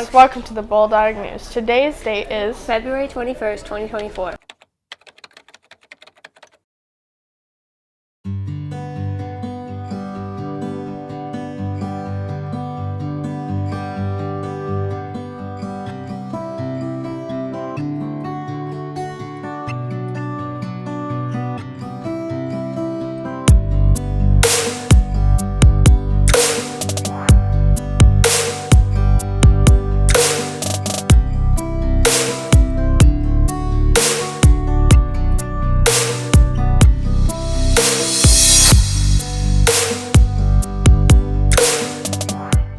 guys, welcome to the Bulldog News. Today's date is February 21st, 2024.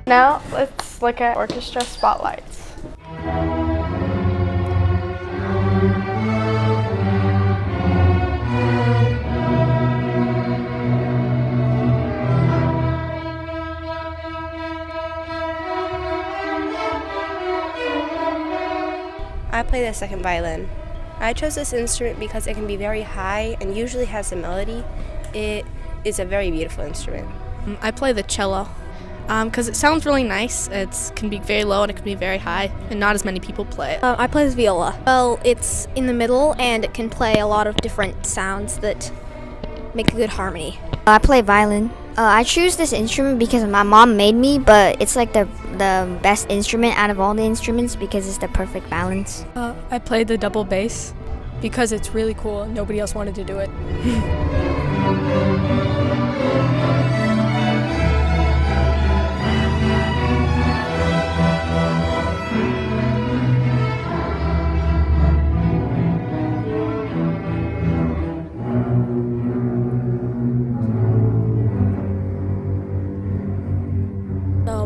Now let's look at orchestra spotlights. I play the second violin. I chose this instrument because it can be very high and usually has a melody. It is a very beautiful instrument. I play the cello because it sounds really nice. It can be very low and it can be very high, and not as many people play it. I play the viola. Well, it's in the middle and it can play a lot of different sounds that make a good harmony. I play violin. I choose this instrument because my mom made me, but it's like the best instrument out of all the instruments because it's the perfect balance. I played the double bass because it's really cool and nobody else wanted to do it.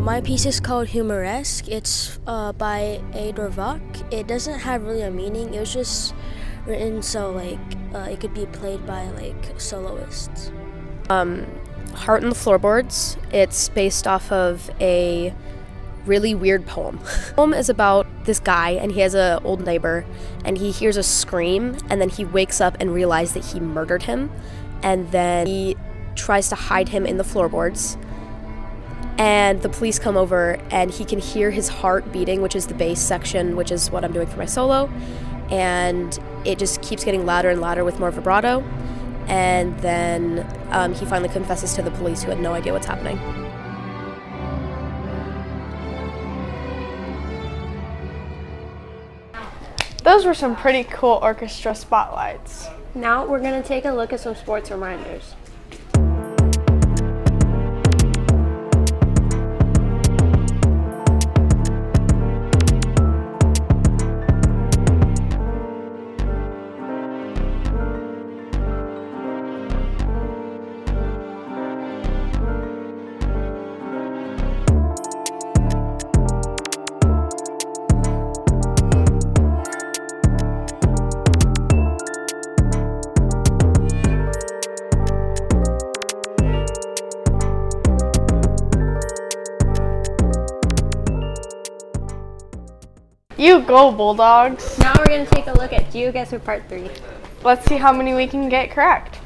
My piece is called Humoresque. It's by A. Dorvak. It doesn't have really a meaning. It was just written so it could be played by soloists. Heart in the Floorboards. It's based off of a really weird poem. The poem is about this guy, and he has an old neighbor, and he hears a scream, and then he wakes up and realizes that he murdered him, and then he tries to hide him in the floorboards. And the police come over and he can hear his heart beating, which is the bass section, which is what I'm doing for my solo. And it just keeps getting louder and louder with more vibrato. And then he finally confesses to the police, who had no idea what's happening. Those were some pretty cool orchestra spotlights. Now we're going to take a look at some sports reminders. You go, Bulldogs. Now we're going to take a look at GeoGuessr Part 3. Let's see how many we can get correct.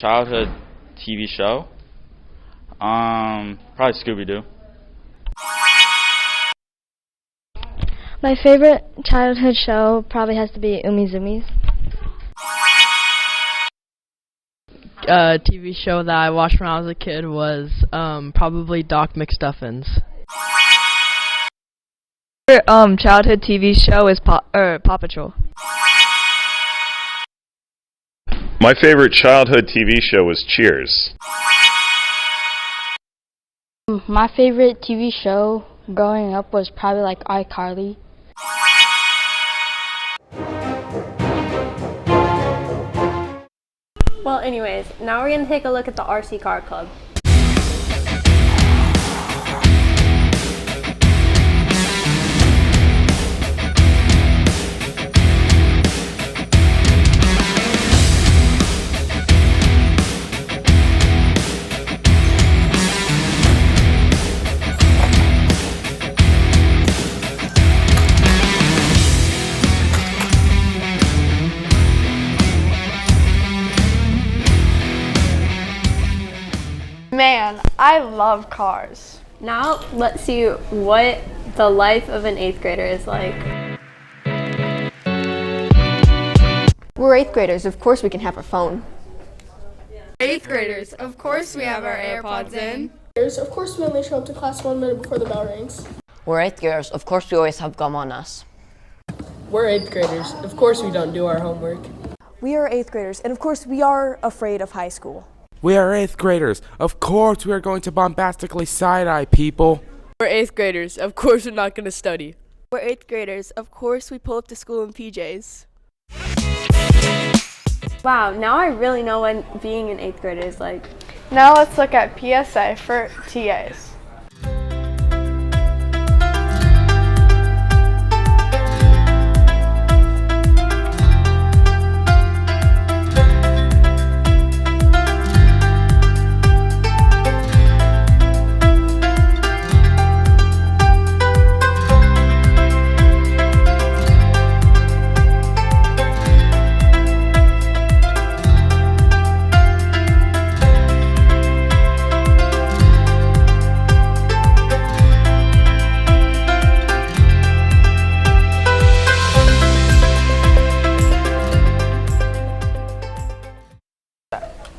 Childhood TV show? Probably Scooby-Doo. My favorite childhood show probably has to be Umi Zoomies. TV show that I watched when I was a kid was probably Doc McStuffins. Childhood TV show is Paw Patrol. My favorite childhood TV show was Cheers. My favorite TV show growing up was probably like iCarly. Well, anyways, now we're going to take a look at the RC Car Club. Man, I love cars. Now, let's see what the life of an 8th grader is like. We're 8th graders, of course we can have our phone. 8th graders, of course we have our AirPods in. Of course we only show up to class 1 minute before the bell rings. We're 8th graders, of course we always have gum on us. We're 8th graders, of course we don't do our homework. We are 8th graders, and of course we are afraid of high school. We are 8th graders. Of course we are going to bombastically side-eye people. We're 8th graders. Of course we're not going to study. We're 8th graders. Of course we pull up to school in PJs. Wow, now I really know what being an 8th grader is like. Now let's look at PSA for TAs.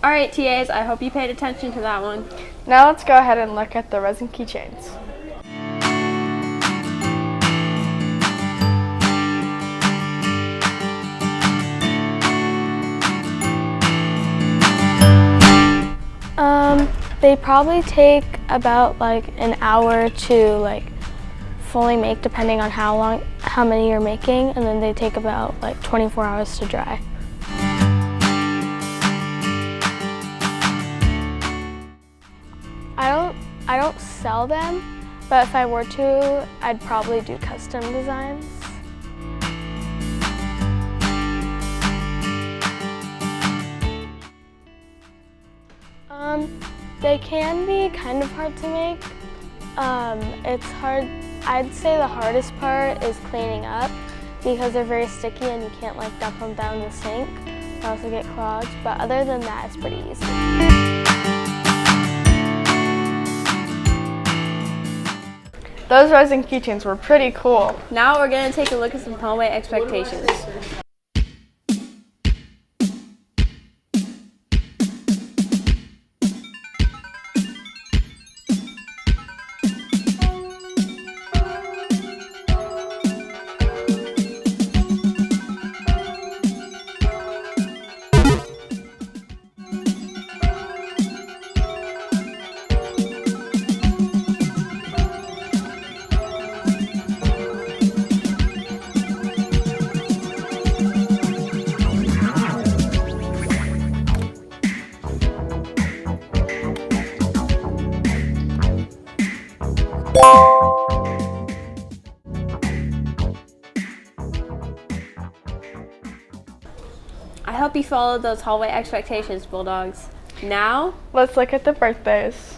Alright, TAs, I hope you paid attention to that one. Now let's go ahead and look at the resin keychains. They probably take about like an hour to like fully make, depending on how many you're making, and then they take about like 24 hours to dry. I don't sell them, but if I were to, I'd probably do custom designs. They can be kind of hard to make. It's hard. I'd say the hardest part is cleaning up because they're very sticky and you can't like dump them down the sink or else they get clogged. But other than that, it's pretty easy. Those resin keychains were pretty cool. Now we're going to take a look at some hallway expectations. I hope you followed those hallway expectations, Bulldogs. Now, let's look at the birthdays.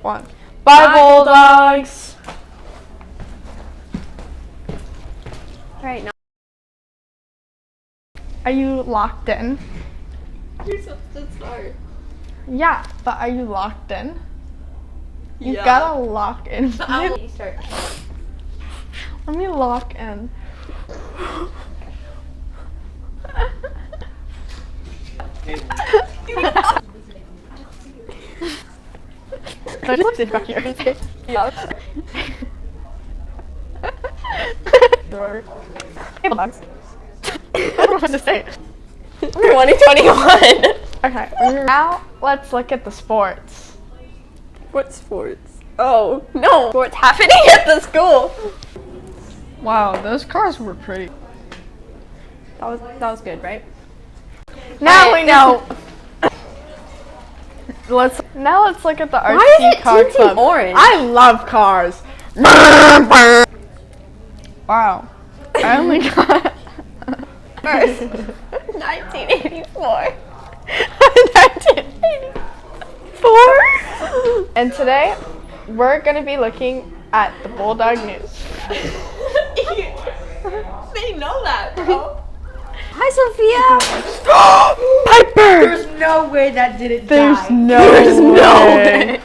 1. Bye, Bulldogs! Alright, now. Are you locked in? You're such a smart. Yeah, but are you locked in? You Yeah. gotta lock in. You start. Let me lock in. I just sit back here. Yeah. Hey, Bulldogs. I don't know what to say. 2021! Okay, now let's look at the sports. What sports? Oh, no! Sports happening at the school! Wow, those cars were pretty. That was good, right? Now we know. Let's look at the Why RC is it car tinted club. orange? I love cars. Wow. I only got First, 1984. 1984. And today, we're gonna be looking at the Bulldog news. They know that, bro. Hi, Sophia! Piper! There's no way that didn't There's die. no way.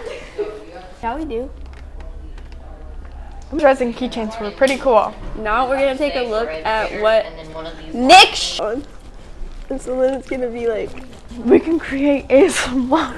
Yeah, we do. Resin keychains were pretty cool. Now we're gonna take a look at what Nick showed. And so then it's gonna be like, We can create ASMR.